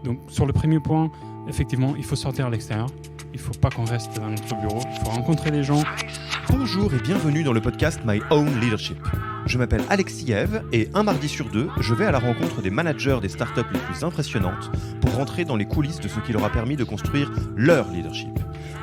Donc, sur le premier point, effectivement, il faut sortir à l'extérieur. Il ne faut pas qu'on reste dans notre bureau. Il faut rencontrer des gens. Bonjour et bienvenue dans le podcast My Own Leadership. Je m'appelle Alexis Eve et un mardi sur deux, je vais à la rencontre des managers des startups les plus impressionnantes pour rentrer dans les coulisses de ce qui leur a permis de construire leur leadership.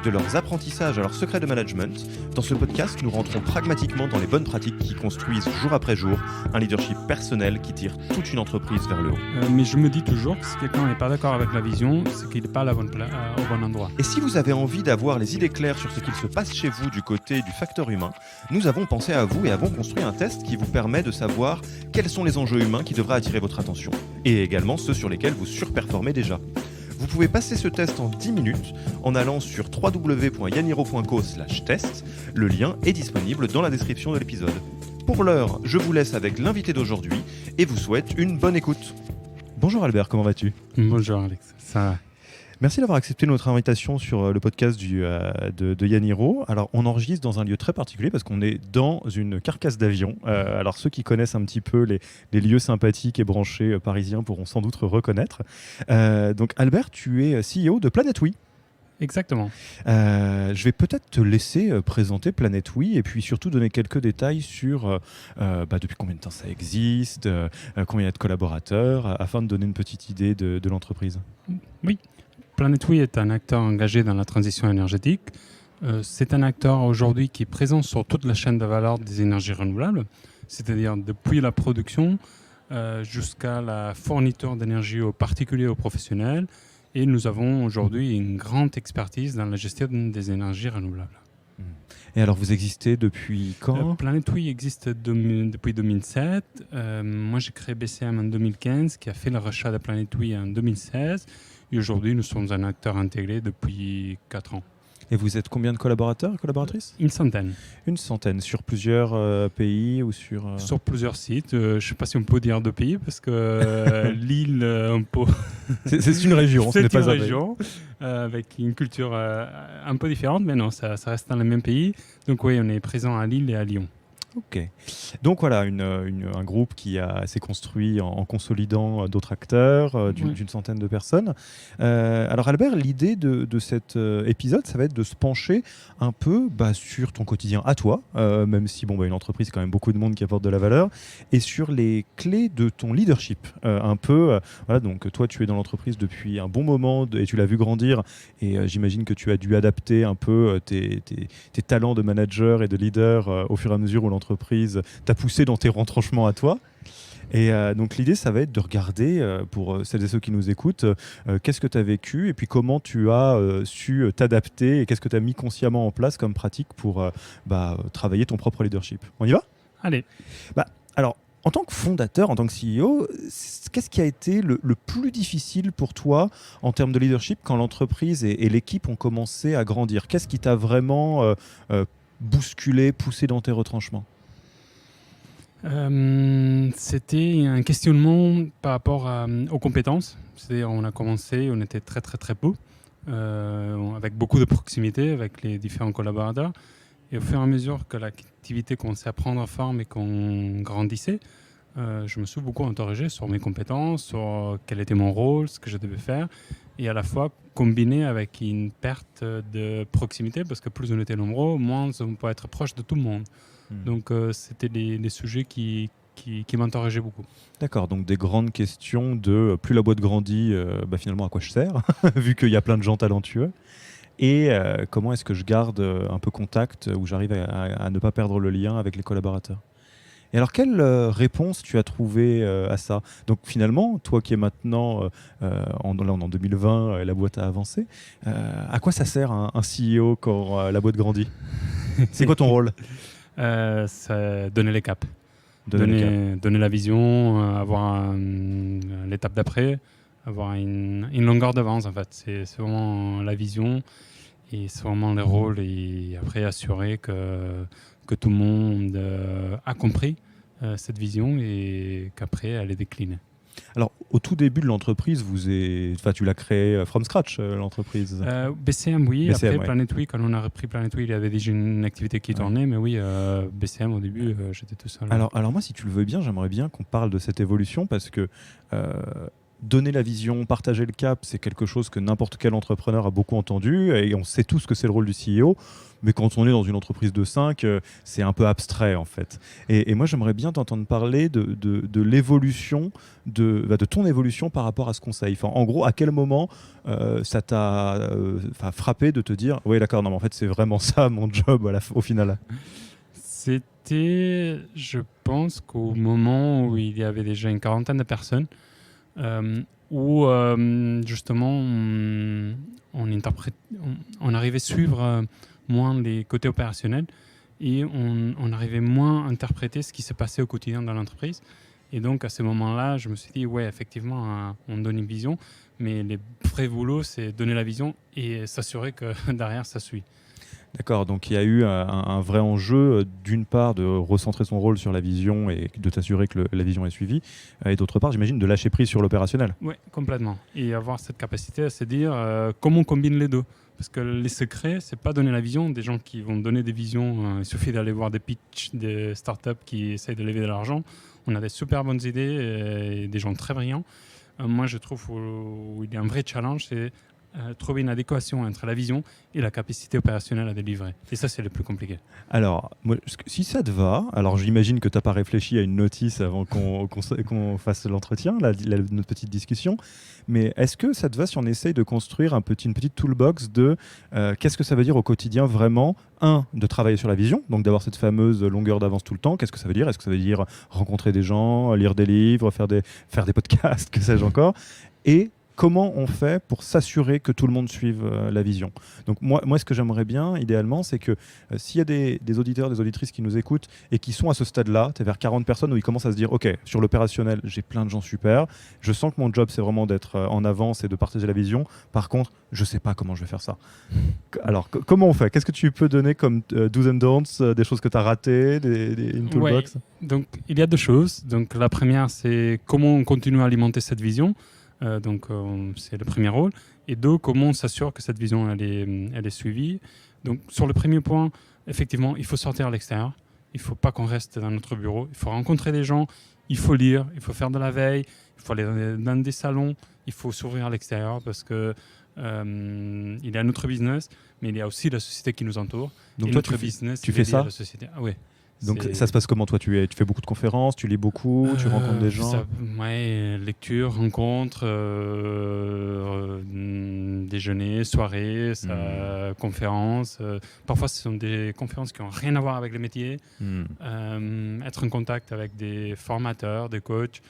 De leurs apprentissages à leurs secrets de management, dans ce podcast, nous rentrons pragmatiquement dans les bonnes pratiques qui construisent jour après jour un leadership personnel qui tire toute une entreprise vers le haut. Mais je me dis toujours que si quelqu'un n'est pas d'accord avec la vision, c'est qu'il n'est pas au bon endroit. Et si vous avez envie d'avoir les idées claires sur ce qu'il se passe chez vous du côté du facteur humain, nous avons pensé à vous et avons construit un test qui vous permet de savoir quels sont les enjeux humains qui devraient attirer votre attention, et également ceux sur lesquels vous surperformez déjà. Vous pouvez passer ce test en 10 minutes en allant sur www.yaniro.co/test. Le lien est disponible dans la description de l'épisode. Pour l'heure, je vous laisse avec l'invité d'aujourd'hui et vous souhaite une bonne écoute. Bonjour Albert, comment vas-tu ? Bonjour Alex, ça va. Merci d'avoir accepté notre invitation sur le podcast de Yaniro. Alors, on enregistre dans un lieu très particulier parce qu'on est dans une carcasse d'avion. Alors, ceux qui connaissent un petit peu les lieux sympathiques et branchés parisiens pourront sans doute reconnaître. Donc, Albert, tu es CEO de Planet Oui. Exactement. Je vais peut-être te laisser présenter Planet Oui et puis surtout donner quelques détails sur depuis combien de temps ça existe, combien il y a de collaborateurs, afin de donner une petite idée de l'entreprise. Oui. Planet Oui est un acteur engagé dans la transition énergétique. C'est un acteur aujourd'hui qui est présent sur toute la chaîne de valeur des énergies renouvelables, c'est-à-dire depuis la production jusqu'à la fourniture d'énergie aux particuliers et aux professionnels. Et nous avons aujourd'hui une grande expertise dans la gestion des énergies renouvelables. Et alors, vous existez depuis quand ? Planet Oui existe depuis 2007. Moi, j'ai créé BCM en 2015, qui a fait le rachat de Planet Oui en 2016. Et aujourd'hui, nous sommes un acteur intégré depuis 4 ans. Et vous êtes combien de collaborateurs et collaboratrices ? Une centaine. Une centaine, sur plusieurs pays ou sur... Sur plusieurs sites. Je ne sais pas si on peut dire 2 pays, parce que l'île, on peut... c'est une région, ce n'est pas un pays. C'est une région, avec une culture un peu différente, mais non, ça reste dans le même pays. Donc oui, on est présent à Lille et à Lyon. Ok. Donc voilà, un groupe qui s'est construit en consolidant d'autres acteurs, d'une centaine de personnes. Alors Albert, l'idée de cet épisode, ça va être de se pencher un peu sur ton quotidien à toi, même si une entreprise, c'est quand même beaucoup de monde qui apporte de la valeur, et sur les clés de ton leadership. Donc toi, tu es dans l'entreprise depuis un bon moment et tu l'as vu grandir, et j'imagine que tu as dû adapter un peu tes talents de manager et de leader au fur et à mesure où l'entreprise t'a poussé dans tes retranchements à toi. Et donc l'idée, ça va être de regarder, pour celles et ceux qui nous écoutent, qu'est-ce que tu as vécu et puis comment tu as su t'adapter et qu'est-ce que tu as mis consciemment en place comme pratique pour travailler ton propre leadership. On y va ? Allez. Alors, en tant que fondateur, en tant que CEO, qu'est-ce qui a été le plus difficile pour toi en termes de leadership quand l'entreprise et l'équipe ont commencé à grandir ? Qu'est-ce qui t'a vraiment bousculé, poussé dans tes retranchements ? C'était un questionnement par rapport aux compétences. C'est-à-dire, on a commencé, on était très très très peu, avec beaucoup de proximité avec les différents collaborateurs. Et au fur et à mesure que l'activité commençait à prendre forme et qu'on grandissait, je me suis beaucoup interrogé sur mes compétences, sur quel était mon rôle, ce que je devais faire, et à la fois combiné avec une perte de proximité, parce que plus on était nombreux, moins on peut être proche de tout le monde. Donc c'était des sujets qui m'interrogeaient beaucoup. D'accord, donc des grandes questions de plus la boîte grandit, finalement à quoi je sers, vu qu'il y a plein de gens talentueux. Et comment est-ce que je garde un peu contact, où j'arrive à ne pas perdre le lien avec les collaborateurs. Et alors, quelle réponse tu as trouvé à ça ? Donc finalement, toi qui es maintenant, en 2020, la boîte a avancé, à quoi ça sert un CEO quand la boîte grandit ? C'est quoi ton rôle ? C'est donner les caps. Donner la vision, avoir l'étape d'après, avoir une longueur d'avance en fait. C'est vraiment la vision et c'est vraiment le rôle et après assurer que tout le monde a compris cette vision et qu'après elle est déclinée. Alors, au tout début de l'entreprise, tu l'as créée from scratch, l'entreprise. BCM, oui. BCM, après, ouais. Planet Oui, quand on a repris Planet Oui, il y avait déjà une activité qui tournait. Mais oui, BCM, au début, j'étais tout seul. Alors moi, si tu le veux bien, j'aimerais bien qu'on parle de cette évolution parce que donner la vision, partager le cap, c'est quelque chose que n'importe quel entrepreneur a beaucoup entendu et on sait tous que c'est le rôle du CEO. Mais quand on est dans une entreprise de 5, c'est un peu abstrait en fait. Et moi, j'aimerais bien t'entendre parler de l'évolution, de ton évolution par rapport à ce conseil. Enfin, en gros, à quel moment ça t'a frappé de te dire « Oui, d'accord, non, mais en fait, c'est vraiment ça mon job au final ». C'était, je pense qu'au moment où il y avait déjà une quarantaine de personnes, où justement on arrivait à suivre moins les côtés opérationnels et on arrivait moins à interpréter ce qui se passait au quotidien dans l'entreprise. Et donc à ce moment-là, je me suis dit, ouais, effectivement, on donne une vision, mais le vrai boulot, c'est donner la vision et s'assurer que derrière, ça suit. D'accord, donc il y a eu un vrai enjeu, d'une part, de recentrer son rôle sur la vision et de t'assurer que la vision est suivie, et d'autre part, j'imagine, de lâcher prise sur l'opérationnel. Oui, complètement. Et avoir cette capacité à se dire comment on combine les deux. Parce que les secrets, c'est pas donner la vision. Des gens qui vont donner des visions, il suffit d'aller voir des pitchs des startups qui essayent de lever de l'argent. On a des super bonnes idées et des gens très brillants. Moi, je trouve où il y a un vrai challenge, c'est trouver une adéquation entre la vision et la capacité opérationnelle à délivrer. Et ça, c'est le plus compliqué. Alors, moi, si ça te va, alors j'imagine que tu n'as pas réfléchi à une notice avant qu'on fasse l'entretien, notre petite discussion, mais est-ce que ça te va si on essaye de construire une petite toolbox de qu'est-ce que ça veut dire au quotidien vraiment, de travailler sur la vision, donc d'avoir cette fameuse longueur d'avance tout le temps, qu'est-ce que ça veut dire? Est-ce que ça veut dire rencontrer des gens, lire des livres, faire des podcasts, que sais-je encore, et comment on fait pour s'assurer que tout le monde suive la vision. Donc moi, ce que j'aimerais bien, idéalement, c'est que s'il y a des auditeurs, des auditrices qui nous écoutent et qui sont à ce stade-là, tu es vers 40 personnes où ils commencent à se dire « Ok, sur l'opérationnel, j'ai plein de gens super. Je sens que mon job, c'est vraiment d'être en avance et de partager la vision. Par contre, je ne sais pas comment je vais faire ça. » Alors, comment on fait? Qu'est-ce que tu peux donner comme do's and don'ts, des choses que tu as ratées, une toolbox? Donc, il y a deux choses. Donc, la première, c'est comment on continue à alimenter cette vision. C'est le premier rôle. Et deux, comment on s'assure que cette vision elle est suivie. Donc, sur le premier point, effectivement, il faut sortir à l'extérieur. Il ne faut pas qu'on reste dans notre bureau. Il faut rencontrer des gens. Il faut lire. Il faut faire de la veille. Il faut aller dans des salons. Il faut s'ouvrir à l'extérieur parce que il y a notre business, mais il y a aussi la société qui nous entoure. Donc, et toi, notre business, tu fais ça? la société. Ah, ouais. Donc ça se passe comment toi? Tu fais beaucoup de conférences, tu lis beaucoup, tu rencontres des gens? Lecture, rencontres, déjeuner, soirée, conférences. Parfois ce sont des conférences qui n'ont rien à voir avec les métiers. Être en contact avec des formateurs, des coachs,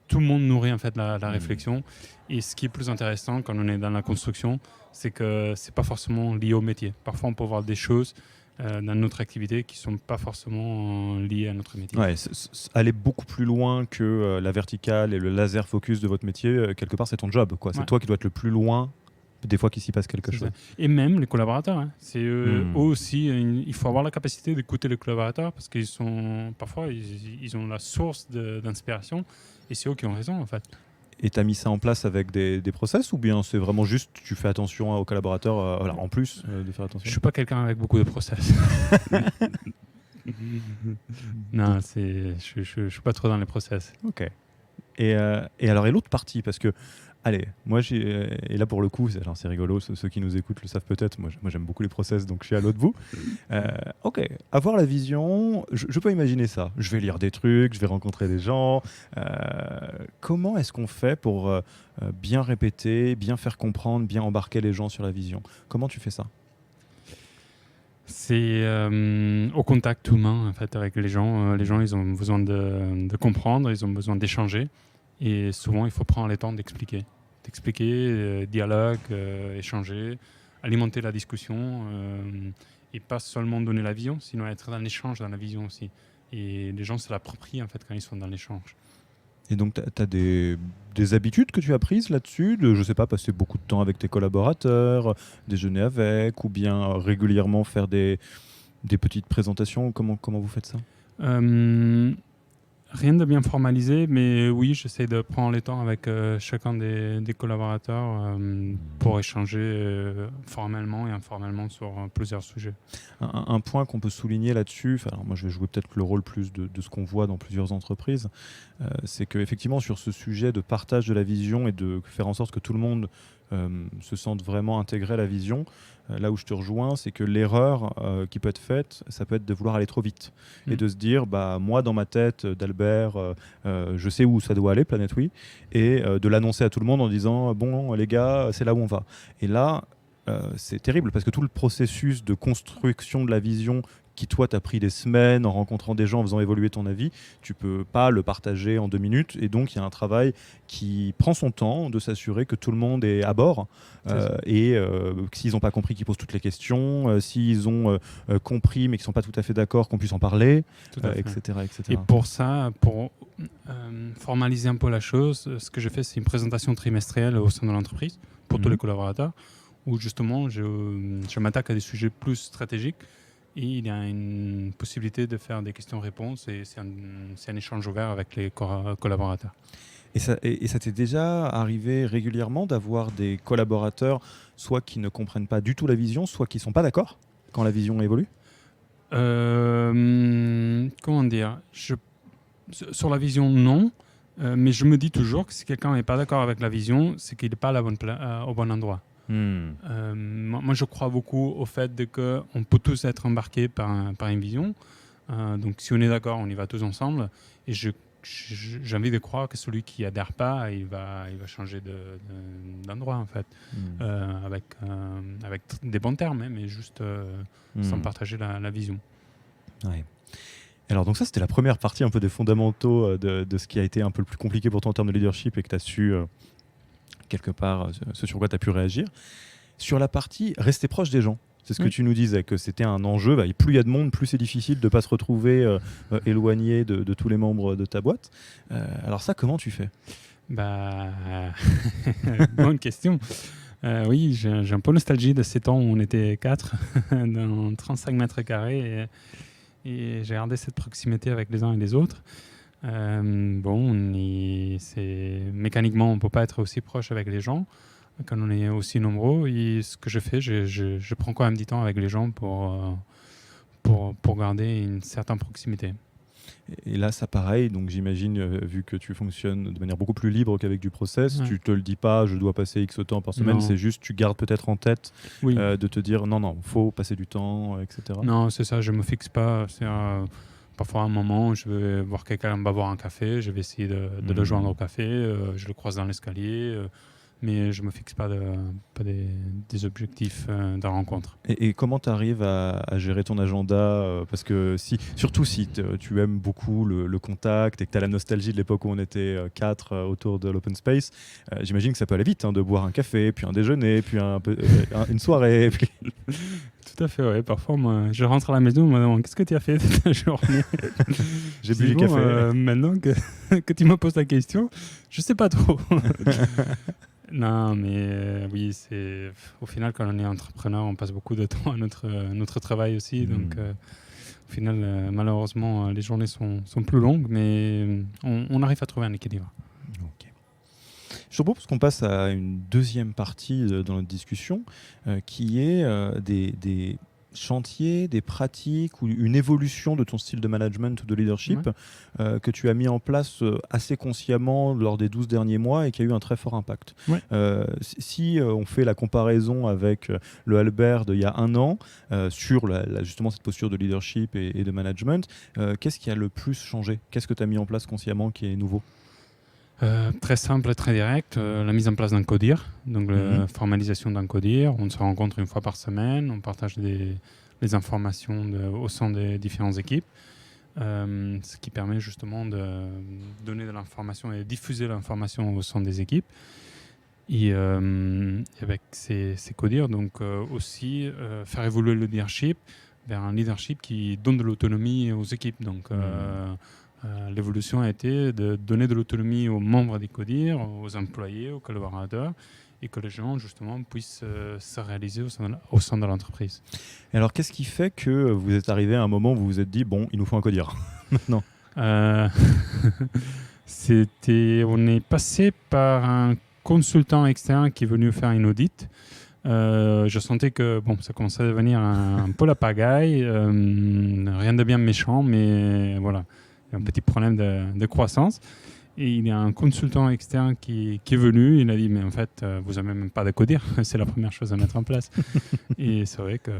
tout le monde nourrit en fait la réflexion. Et ce qui est plus intéressant quand on est dans la construction, c'est que c'est pas forcément lié au métier. Parfois on peut voir des choses dans notre activité qui ne sont pas forcément liées à notre métier. Ouais, aller beaucoup plus loin que la verticale et le laser focus de votre métier, quelque part c'est ton job, quoi. C'est toi qui dois être le plus loin des fois qu'il s'y passe quelque chose. Et même les collaborateurs, hein. C'est eux aussi, il faut avoir la capacité d'écouter les collaborateurs parce qu'ils sont parfois ils ont la source d'inspiration et c'est eux qui ont raison en fait. Et tu as mis ça en place avec des process ou bien c'est vraiment juste tu fais attention aux collaborateurs en plus de faire attention? Je ne suis pas quelqu'un avec beaucoup de process. Non, je ne suis pas trop dans les process. Ok. Et alors, et l'autre partie, parce que, allez, moi, et là pour le coup, c'est rigolo, ceux qui nous écoutent le savent peut-être, moi j'aime beaucoup les process, donc je suis à l'autre bout. Ok, avoir la vision, je peux imaginer ça. Je vais lire des trucs, je vais rencontrer des gens. Comment est-ce qu'on fait pour bien répéter, bien faire comprendre, bien embarquer les gens sur la vision? Comment tu fais ça? C'est au contact humain en fait, avec les gens. Les gens, ils ont besoin de comprendre, ils ont besoin d'échanger. Et souvent, il faut prendre le temps d'expliquer. Dialogue, échanger, alimenter la discussion. Et pas seulement donner la vision, sinon être dans l'échange, dans la vision aussi. Et les gens se l'approprient en fait, quand ils sont dans l'échange. Et donc, tu as des habitudes que tu as prises là-dessus, je ne sais pas, passer beaucoup de temps avec tes collaborateurs, déjeuner avec, ou bien régulièrement faire des petites présentations. Comment vous faites ça? Rien de bien formalisé, mais oui, j'essaie de prendre le temps avec chacun des collaborateurs pour échanger formellement et informellement sur plusieurs sujets. Un point qu'on peut souligner là-dessus, alors moi je vais jouer peut-être le rôle plus de ce qu'on voit dans plusieurs entreprises, c'est qu'effectivement sur ce sujet de partage de la vision et de faire en sorte que tout le monde se sente vraiment intégré à la vision, là où je te rejoins, c'est que l'erreur qui peut être faite, ça peut être de vouloir aller trop vite et de se dire, moi dans ma tête d'Albert, je sais où ça doit aller, Planète Oui, et de l'annoncer à tout le monde en disant, bon les gars, c'est là où on va. Et là, c'est terrible parce que tout le processus de construction de la vision qui toi t'as pris des semaines en rencontrant des gens, en faisant évoluer ton avis, tu peux pas le partager en 2 minutes, et donc il y a un travail qui prend son temps de s'assurer que tout le monde est à bord et s'ils n'ont pas compris qu'ils posent toutes les questions, s'ils ont compris mais qu'ils sont pas tout à fait d'accord qu'on puisse en parler, etc., etc. Et pour ça, pour formaliser un peu la chose, ce que je fais, c'est une présentation trimestrielle au sein de l'entreprise pour tous les collaborateurs, où justement je m'attaque à des sujets plus stratégiques et il y a une possibilité de faire des questions-réponses et c'est un échange ouvert avec les collaborateurs. Et ça t'est déjà arrivé régulièrement d'avoir des collaborateurs soit qui ne comprennent pas du tout la vision, soit qui ne sont pas d'accord quand la vision évolue ? Comment dire, sur la vision, non. Mais je me dis toujours que si quelqu'un n'est pas d'accord avec la vision, c'est qu'il n'est pas au bon endroit. Moi, je crois beaucoup au fait qu'on peut tous être embarqués par une vision. Donc, si on est d'accord, on y va tous ensemble. Et j'ai envie de croire que celui qui adhère pas, il va changer d'endroit, en fait. Avec des bons termes, mais juste sans partager la vision. Ouais. Alors donc ça, c'était la première partie un peu des fondamentaux de ce qui a été un peu le plus compliqué pour toi en termes de leadership et que tu as su... quelque part, ce sur quoi tu as pu réagir. Sur la partie rester proche des gens, c'est ce que tu nous disais, que c'était un enjeu. Et plus il y a de monde, plus c'est difficile de ne pas se retrouver éloigné de tous les membres de ta boîte. Alors ça, comment tu fais ? Bonne question. Oui, j'ai un peu nostalgie de ces temps où on était 4 dans 35 mètres carrés et j'ai gardé cette proximité avec les uns et les autres. Mécaniquement, on ne peut pas être aussi proche avec les gens quand on est aussi nombreux. Et ce que je fais, je prends quand même du temps avec les gens pour garder une certaine proximité. Et là, ça pareil, donc j'imagine, vu que tu fonctionnes de manière beaucoup plus libre qu'avec du process, tu te le dis pas, je dois passer X temps par semaine, c'est juste, tu gardes peut-être en tête de te dire, non, faut passer du temps, etc. Non, c'est ça, je me fixe pas. Parfois, à un moment, je vais voir quelqu'un boire un café, je vais essayer de le joindre au café, je le croise dans l'escalier, mais je ne me fixe pas des objectifs de rencontre. Et comment tu arrives à gérer ton agenda parce que surtout si tu aimes beaucoup le contact et que tu as la nostalgie de l'époque où on était 4 autour de l'open space, j'imagine que ça peut aller vite de boire un café, puis un déjeuner, puis une soirée. Puis... Tout à fait, ouais. Parfois, moi, je rentre à la maison, je me demande qu'est-ce que tu as fait toute la journée. J'ai bu du café. Maintenant que tu me poses la question, je ne sais pas trop. Non, mais oui, au final, quand on est entrepreneur, on passe beaucoup de temps à notre travail aussi. Donc, au final, malheureusement, les journées sont plus longues, mais on arrive à trouver un équilibre. Okay. Je te propose qu'on passe à une deuxième partie dans notre discussion, qui est des chantiers, des pratiques ou une évolution de ton style de management ou de leadership que tu as mis en place assez consciemment lors des 12 derniers mois et qui a eu un très fort impact. Si on fait la comparaison avec le Albert d'il y a 1 an sur justement cette posture de leadership et de management, qu'est-ce qui a le plus changé ? Qu'est-ce que tu as mis en place consciemment qui est nouveau ? Très simple et très direct, la mise en place d'un CODIR, donc la formalisation d'un CODIR. On se rencontre 1 fois par semaine, on partage les informations au sein des différentes équipes, ce qui permet justement de donner de l'information et diffuser l'information au sein des équipes. Et avec ces CODIR, donc aussi faire évoluer le leadership vers un leadership qui donne de l'autonomie aux équipes. Donc, l'évolution a été de donner de l'autonomie aux membres des CODIR, aux employés, aux collaborateurs, et que les gens, justement, puissent se réaliser au sein de l'entreprise. Et alors, qu'est-ce qui fait que vous êtes arrivé à un moment où vous vous êtes dit, bon, il nous faut un CODIR maintenant ? Euh, on est passé par un consultant externe qui est venu faire une audit. Je sentais que ça commençait à devenir un peu la pagaille, rien de bien méchant, mais voilà, il y a un petit problème de croissance. Et il y a un consultant externe qui est venu, il a dit mais en fait vous n'avez même pas de codir, c'est la première chose à mettre en place. Et c'est vrai que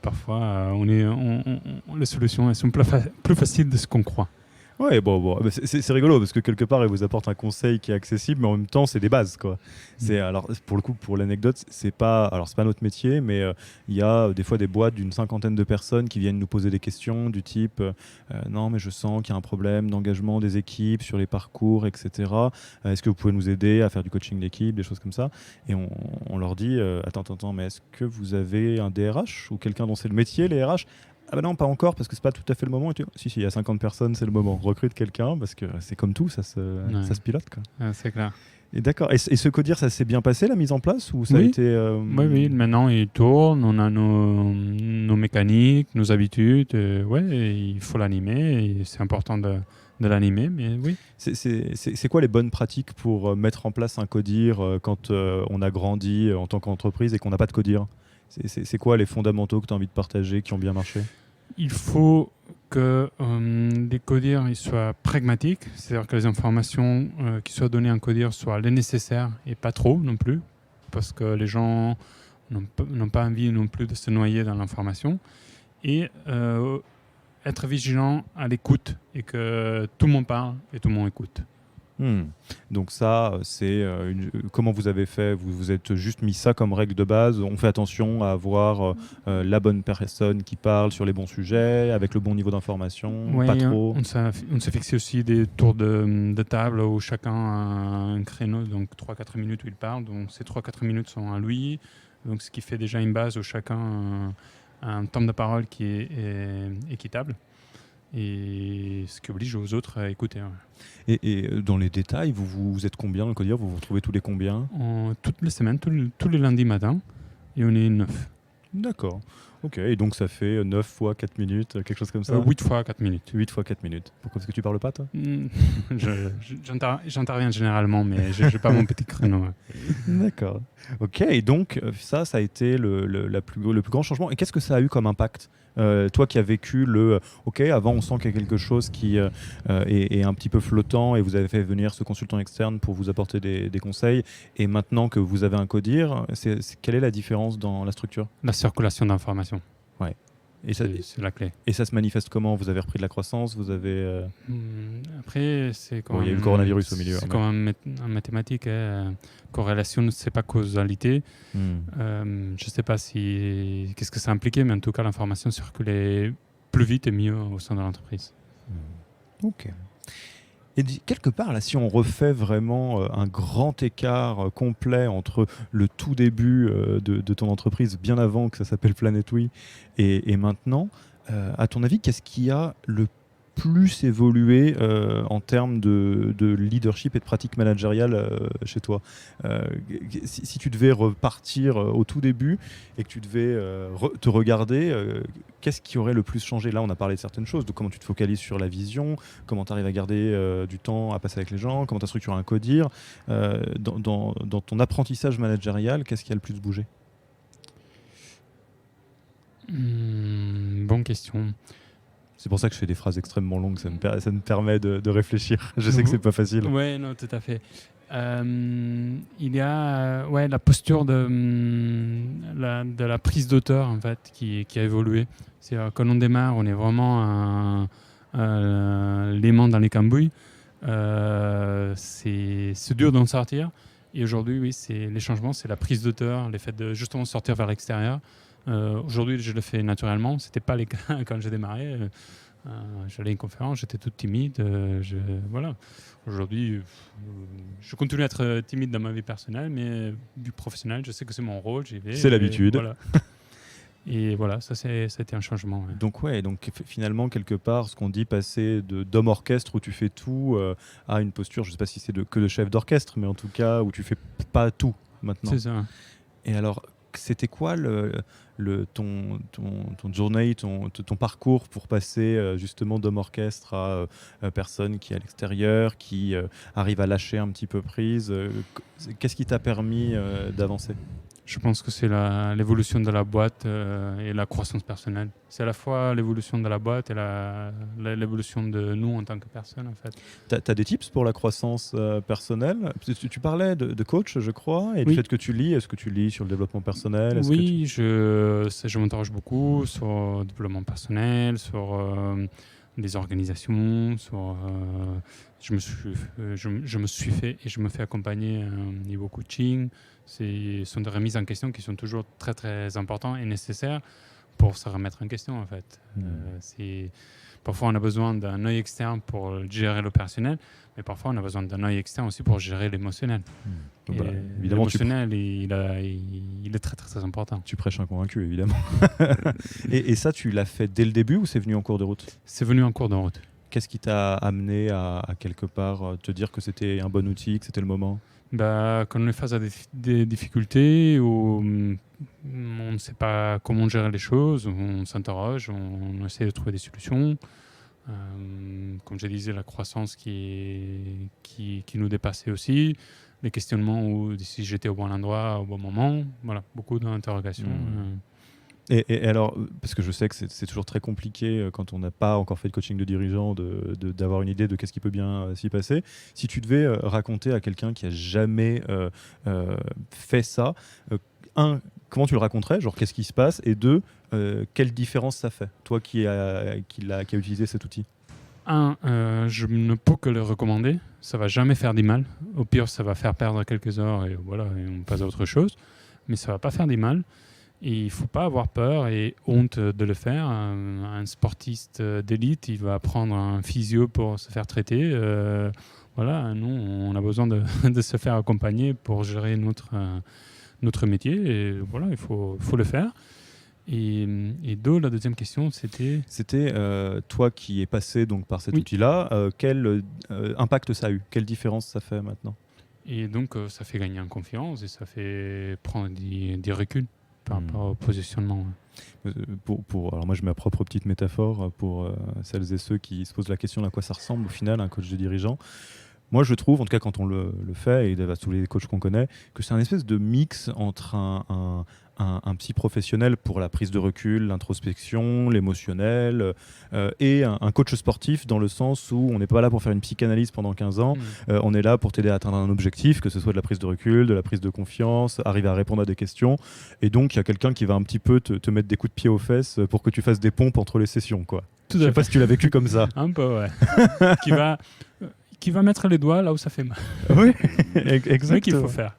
parfois les solutions elles sont plus faciles de ce qu'on croit. Ouais, bon. C'est rigolo parce que quelque part, il vous apporte un conseil qui est accessible, mais en même temps, c'est des bases, quoi. Alors, pour le coup, pour l'anecdote, c'est pas notre métier, mais il y a des fois des boîtes d'une 50aine de personnes qui viennent nous poser des questions du type non, mais je sens qu'il y a un problème d'engagement des équipes sur les parcours, etc. Est-ce que vous pouvez nous aider à faire du coaching d'équipe, des choses comme ça? Et on leur dit attends, mais est-ce que vous avez un DRH ou quelqu'un dont c'est le métier, les RH? Ah bah non, pas encore, parce que c'est pas tout à fait le moment. Si, il y a 50 personnes, c'est le moment. Recrute quelqu'un, parce que c'est comme tout, ça se pilote, quoi. C'est clair. Et d'accord. Et ce codir, ça s'est bien passé, la mise en place, ou ça a Oui. été Oui, maintenant il tourne, on a nos mécaniques, nos habitudes. Et il faut l'animer, et c'est important de l'animer, mais oui. C'est quoi les bonnes pratiques pour mettre en place un codir quand on a grandi en tant qu'entreprise et qu'on n'a pas de codir? C'est quoi les fondamentaux que tu as envie de partager, qui ont bien marché? Il faut que les codires ils soient pragmatiques, c'est-à-dire que les informations qui soient données en codir soient les nécessaires et pas trop non plus, parce que les gens n'ont pas envie non plus de se noyer dans l'information. Et être vigilant à l'écoute et que tout le monde parle et tout le monde écoute. Donc ça, c'est comment vous avez fait? Vous êtes juste mis ça comme règle de base. On fait attention à avoir la bonne personne qui parle sur les bons sujets, avec le bon niveau d'information, oui, pas trop. On s'est fixé aussi des tours de table où chacun a un créneau, donc 3-4 minutes où il parle. Donc ces 3-4 minutes sont à lui, donc ce qui fait déjà une base où chacun a un temps de parole qui est équitable. Et ce qui oblige aux autres à écouter. Ouais. Et dans les détails, vous êtes combien dans le codir? Vous vous retrouvez tous les combien? Toutes les semaines, tous les lundis matin, et on est 9. D'accord. Ok, et donc ça fait 9 fois 4 minutes, quelque chose comme ça? 8 fois 4 minutes. 8 fois 4 minutes. Pourquoi? Parce que tu parles pas, toi? J'interviens généralement, mais je n'ai pas mon petit créneau. D'accord. Ok, et donc ça a été le plus grand changement. Et qu'est-ce que ça a eu comme impact? Toi qui as vécu avant on sent qu'il y a quelque chose qui est un petit peu flottant, et vous avez fait venir ce consultant externe pour vous apporter des conseils, et maintenant que vous avez un codir, quelle est la différence dans la structure? La circulation d'informations. Ouais. Et c'est la clé. Et ça se manifeste comment? Vous avez repris de la croissance? Vous avez Après, c'est quand même... il y a eu le coronavirus au milieu. C'est quand même en mathématiques. Corrélation, c'est pas causalité. Je ne sais pas qu'est-ce que ça impliquait, mais en tout cas, l'information circulait plus vite et mieux au sein de l'entreprise. Ok. Et quelque part, là, si on refait vraiment un grand écart complet entre le tout début de ton entreprise, bien avant que ça s'appelle Planet Oui, et maintenant, à ton avis, qu'est-ce qui a le plus évolué en termes de leadership et de pratique managériale chez toi? Si tu devais repartir au tout début et que tu devais te regarder, qu'est-ce qui aurait le plus changé? Là, on a parlé de certaines choses, de comment tu te focalises sur la vision, comment tu arrives à garder du temps à passer avec les gens, comment tu as structuré un codir. Dans ton apprentissage managérial, qu'est-ce qui a le plus bougé? Bonne question. C'est pour ça que je fais des phrases extrêmement longues, ça me permet de réfléchir. Je sais que c'est pas facile. Oui, non, tout à fait. Il y a la posture de la prise d'auteur en fait, qui a évolué. Quand on démarre, on est vraiment l'aimant dans les cambouis. C'est dur d'en sortir. Et aujourd'hui, oui, les changements, c'est la prise d'auteur, le fait de justement sortir vers l'extérieur. Aujourd'hui, je le fais naturellement. C'était pas le cas quand j'ai démarré. J'allais à une conférence, j'étais toute timide. Voilà. Aujourd'hui, je continue à être timide dans ma vie personnelle, mais du professionnel, je sais que c'est mon rôle, j'y vais. C'est l'habitude. Voilà. Et voilà, ça a été un changement. Ouais. Donc finalement, quelque part, ce qu'on dit, passer d'homme orchestre où tu fais tout à une posture, je ne sais pas si c'est que de chef d'orchestre, mais en tout cas où tu fais pas tout maintenant. C'est ça. Et alors, c'était quoi ton journey, ton parcours pour passer justement d'homme orchestre à personne qui est à l'extérieur, qui arrive à lâcher un petit peu prise. Qu'est-ce qui t'a permis d'avancer ? Je pense que c'est l'évolution de la boîte et la croissance personnelle. C'est à la fois l'évolution de la boîte et l'évolution de nous en tant que personne, en fait. Tu as des tips pour la croissance personnelle ? Tu parlais de coach, je crois, et Oui. du fait que tu lis. Est-ce que tu lis sur le développement personnel ? Oui, je m'interroge beaucoup sur le développement personnel, sur des organisations, je me suis fait et je me fais accompagner niveau coaching. Ce sont des remises en question qui sont toujours très très importantes et nécessaires pour se remettre en question, en fait. Parfois on a besoin d'un œil externe pour gérer l'opérationnel, mais parfois on a besoin d'un œil externe aussi pour gérer l'émotionnel. Évidemment, l'émotionnel, il est très, très très important. Tu prêches un convaincu, évidemment. et ça, tu l'as fait dès le début ou c'est venu en cours de route ? C'est venu en cours de route. Qu'est-ce qui t'a amené à quelque part te dire que c'était un bon outil, que c'était le moment ? Quand on est face à des difficultés où on ne sait pas comment gérer les choses, on s'interroge, on essaie de trouver des solutions. Comme je disais, la croissance qui nous dépassait aussi, les questionnements où si j'étais au bon endroit, au bon moment, voilà, beaucoup d'interrogations. Et alors, parce que je sais que c'est toujours très compliqué quand on n'a pas encore fait de coaching de dirigeant d'avoir une idée de qu'est-ce qui peut bien s'y passer. Si tu devais raconter à quelqu'un qui a jamais fait ça, comment tu le raconterais ? Genre, qu'est-ce qui se passe ? Et deux, quelle différence ça fait ? Toi qui a utilisé cet outil. Je ne peux que le recommander. Ça va jamais faire du mal. Au pire, ça va faire perdre quelques heures et voilà, et on passe à autre chose. Mais ça va pas faire du mal. Et il ne faut pas avoir peur et honte de le faire. Un sportiste d'élite, il va prendre un physio pour se faire traiter. Voilà, nous, on a besoin de se faire accompagner pour gérer notre métier. Et voilà, il faut le faire. Et la deuxième question, c'était... C'était toi qui es passé donc, par cet outil-là. Quel impact ça a eu ? Quelle différence ça fait maintenant ? Et donc, ça fait gagner en confiance et ça fait prendre des reculs par rapport au positionnement. Alors moi, je mets ma propre petite métaphore pour celles et ceux qui se posent la question à quoi ça ressemble au final un coach de dirigeant. Moi, je trouve, en tout cas quand on le fait, et tous les coachs qu'on connaît, que c'est un espèce de mix entre un psy professionnel pour la prise de recul, l'introspection, l'émotionnel, et un coach sportif dans le sens où on n'est pas là pour faire une psychanalyse pendant 15 ans, on est là pour t'aider à atteindre un objectif, que ce soit de la prise de recul, de la prise de confiance, arriver à répondre à des questions, et donc il y a quelqu'un qui va un petit peu te mettre des coups de pied aux fesses pour que tu fasses des pompes entre les sessions, quoi. Je sais pas si tu l'as vécu comme ça. Un peu, ouais. qui va mettre les doigts là où ça fait mal. Oui, exactement. C'est ce qu'il faut faire.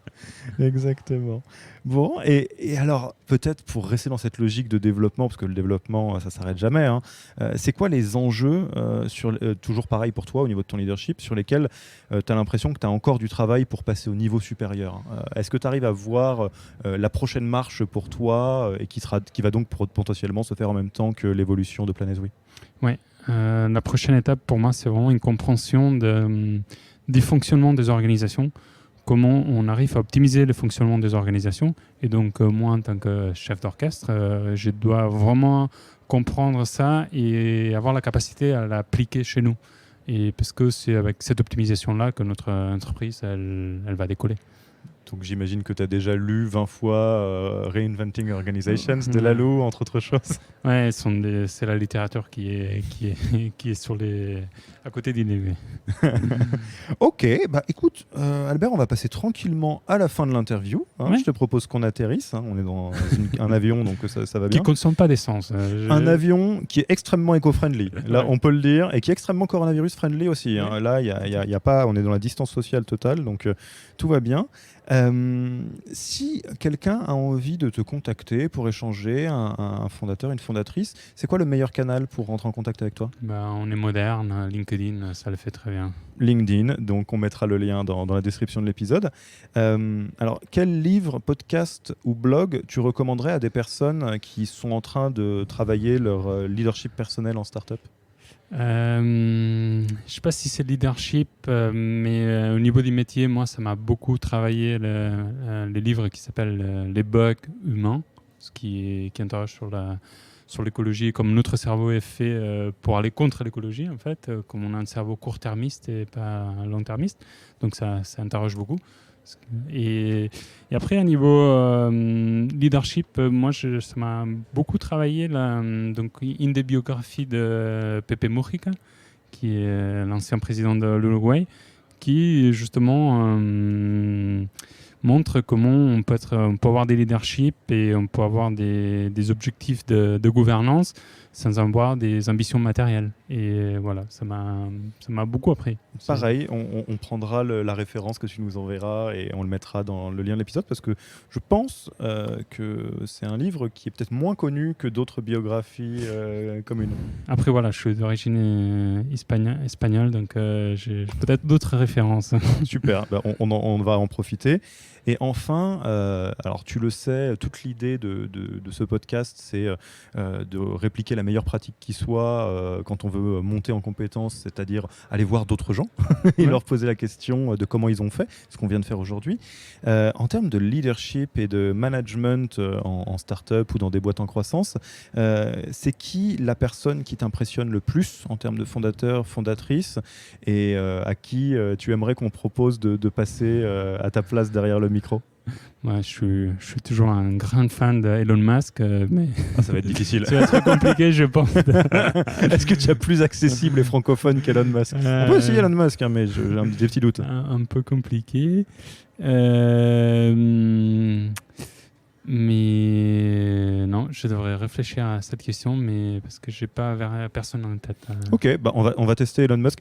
Exactement. Bon, et alors, peut-être pour rester dans cette logique de développement, parce que le développement, ça ne s'arrête jamais, hein, c'est quoi les enjeux, toujours pareil pour toi, au niveau de ton leadership, sur lesquels tu as l'impression que tu as encore du travail pour passer au niveau supérieur ? Est-ce que tu arrives à voir la prochaine marche pour toi et qui va donc potentiellement se faire en même temps que l'évolution de Planète Oui ? Oui. La prochaine étape pour moi, c'est vraiment une compréhension des fonctionnements des organisations, comment on arrive à optimiser le fonctionnement des organisations. Et donc, moi, en tant que chef d'orchestre, je dois vraiment comprendre ça et avoir la capacité à l'appliquer chez nous. Et parce que c'est avec cette optimisation-là que notre entreprise, elle va décoller. Donc j'imagine que tu as déjà lu 20 fois Reinventing Organizations de Laloux, entre autres choses. Ouais, c'est la littérature qui est à côté d'Inné. Ok, écoute, Albert, on va passer tranquillement à la fin de l'interview. Ouais. Je te propose qu'on atterrisse. On est dans un avion, donc ça va bien. Qui ne consomme pas d'essence. Un avion qui est extrêmement éco-friendly, là on peut le dire, et qui est extrêmement coronavirus-friendly aussi. Hein. Là, y a pas, on est dans la distance sociale totale, donc tout va bien. Si quelqu'un a envie de te contacter pour échanger, un fondateur, une fondatrice, c'est quoi le meilleur canal pour rentrer en contact avec toi ? On est moderne, LinkedIn, ça le fait très bien. LinkedIn, donc on mettra le lien dans la description de l'épisode. Alors, quel livre, podcast ou blog tu recommanderais à des personnes qui sont en train de travailler leur leadership personnel en start-up ? Je sais pas si c'est leadership, mais au niveau du métier, moi, ça m'a beaucoup travaillé les livres qui s'appellent Les bugs humains, qui interrogent sur l'écologie, comme notre cerveau est fait pour aller contre l'écologie, en fait, comme on a un cerveau court-termiste et pas long-termiste. Donc ça interroge beaucoup. Et après, à niveau leadership, moi, ça m'a beaucoup travaillé. Donc, une des biographies de Pepe Mujica, qui est l'ancien président de l'Uruguay, qui justement montre comment on peut avoir des leaderships et on peut avoir des objectifs de gouvernance sans avoir des ambitions matérielles. Et voilà, ça m'a beaucoup appris. Pareil, on prendra la référence que tu nous enverras et on le mettra dans le lien de l'épisode parce que je pense que c'est un livre qui est peut-être moins connu que d'autres biographies communes. Après voilà, je suis d'origine espagnole, donc j'ai peut-être d'autres références. Super, on va en profiter. Et enfin, alors tu le sais, toute l'idée de ce podcast, c'est de répliquer la meilleure pratique qui soit quand on veut monter en compétences, c'est-à-dire aller voir d'autres gens et leur poser la question de comment ils ont fait, ce qu'on vient de faire aujourd'hui. En termes de leadership et de management en start-up ou dans des boîtes en croissance, c'est qui la personne qui t'impressionne le plus en termes de fondateur, fondatrice et à qui tu aimerais qu'on propose de passer à ta place derrière le micro? Ouais, je suis toujours un grand fan d'Elon Musk, mais ça va être difficile. Ça va être compliqué, je pense. Est-ce que tu as plus accessible et francophone qu'Elon Musk? On peut essayer Elon Musk, hein, mais j'ai des petits doutes. Un peu compliqué. Mais non, je devrais réfléchir à cette question, mais parce que j'ai pas personne en tête. Ok, on va tester Elon Musk.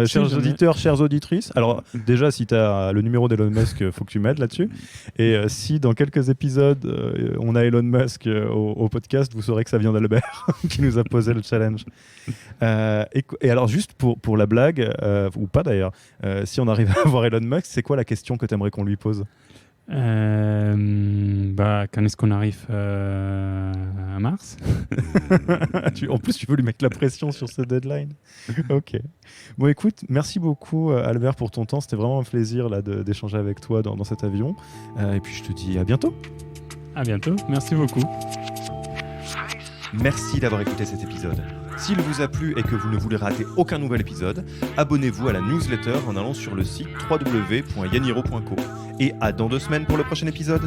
Chers auditeurs, chères auditrices, alors déjà, si tu as le numéro d'Elon Musk, faut que tu m'aides là-dessus. Et si dans quelques épisodes, on a Elon Musk au podcast, vous saurez que ça vient d'Albert qui nous a posé le challenge. Et alors, juste pour la blague, ou pas d'ailleurs, si on arrive à avoir Elon Musk, c'est quoi la question que tu aimerais qu'on lui pose? Quand est-ce qu'on arrive à Mars? En plus, tu veux lui mettre la pression sur ce deadline. Ok. Bon, écoute, merci beaucoup Albert pour ton temps. C'était vraiment un plaisir là, d'échanger avec toi dans cet avion. Et puis, je te dis à bientôt. À bientôt. Merci beaucoup. Merci d'avoir écouté cet épisode. S'il vous a plu et que vous ne voulez rater aucun nouvel épisode, abonnez-vous à la newsletter en allant sur le site www.yaniro.co. Et à dans 2 semaines pour le prochain épisode.